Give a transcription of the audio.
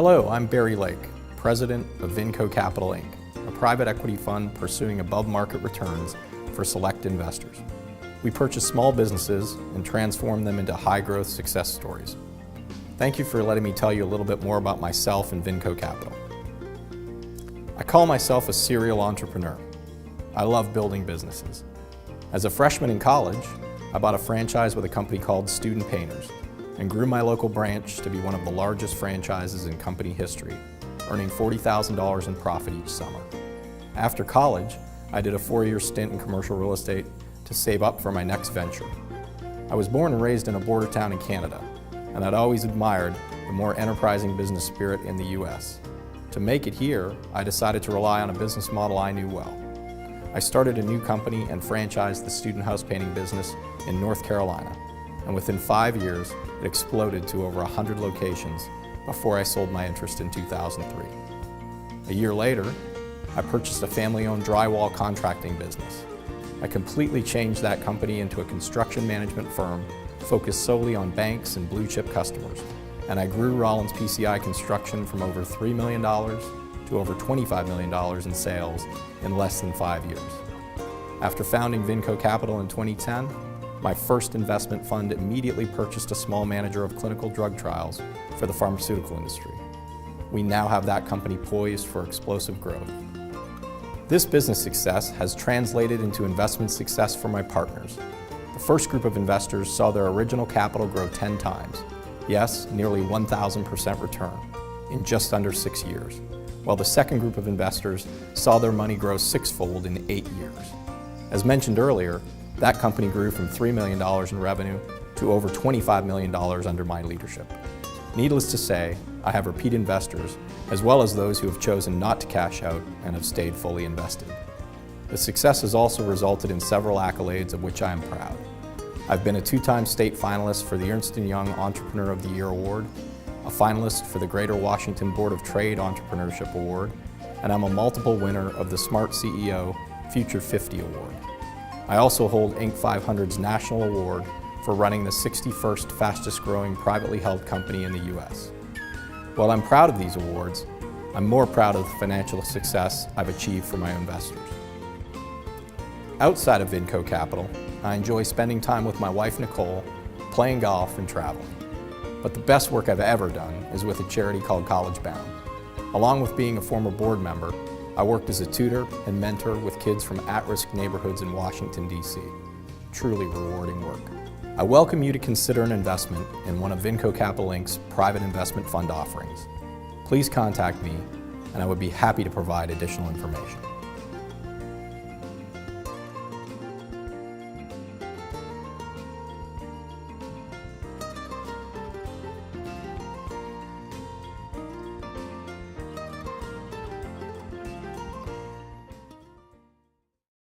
Hello, I'm Barry Lake, President of Vinco Capital Inc., a private equity fund pursuing above-market returns for select investors. We purchase small businesses and transform them into high-growth success stories. Thank you for letting me tell you a little bit more about myself and Vinco Capital. I call myself a serial entrepreneur. I love building businesses. As a freshman in college, I bought a franchise with a company called Student Painters and grew my local branch to be one of the largest franchises in company history, earning $40,000 in profit each summer. After college, I did a 4-year stint in commercial real estate to save up for my next venture. I was born and raised in a border town in Canada, and I'd always admired the more enterprising business spirit in the US. To make it here, I decided to rely on a business model I knew well. I started a new company and franchised the student house painting business in North Carolina, and within 5 years, it exploded to over 100 locations before I sold my interest in 2003. A year later, I purchased a family-owned drywall contracting business. I completely changed that company into a construction management firm focused solely on banks and blue-chip customers, and I grew Rollins PCI Construction from over $3 million to over $25 million in sales in less than 5 years. After founding Vinco Capital in 2010, my first investment fund immediately purchased a small manager of clinical drug trials for the pharmaceutical industry. We now have that company poised for explosive growth. This business success has translated into investment success for my partners. The first group of investors saw their original capital grow 10 times. Yes, nearly 1,000% return in just under 6 years. While the second group of investors saw their money grow 6-fold in 8 years. As mentioned earlier, that company grew from $3 million in revenue to over $25 million under my leadership. Needless to say, I have repeat investors, as well as those who have chosen not to cash out and have stayed fully invested. The success has also resulted in several accolades of which I am proud. I've been a 2-time state finalist for the Ernst & Young Entrepreneur of the Year Award, a finalist for the Greater Washington Board of Trade Entrepreneurship Award, and I'm a multiple winner of the Smart CEO Future 50 Award. I also hold Inc. 500's National Award for running the 61st fastest growing privately held company in the US. While I'm proud of these awards, I'm more proud of the financial success I've achieved for my investors. Outside of Vinco Capital, I enjoy spending time with my wife Nicole, playing golf and traveling. But the best work I've ever done is with a charity called College Bound. Along with being a former board member, I worked as a tutor and mentor with kids from at-risk neighborhoods in Washington, D.C. Truly rewarding work. I welcome you to consider an investment in one of Vinco Capital Inc.'s private investment fund offerings. Please contact me, and I would be happy to provide additional information.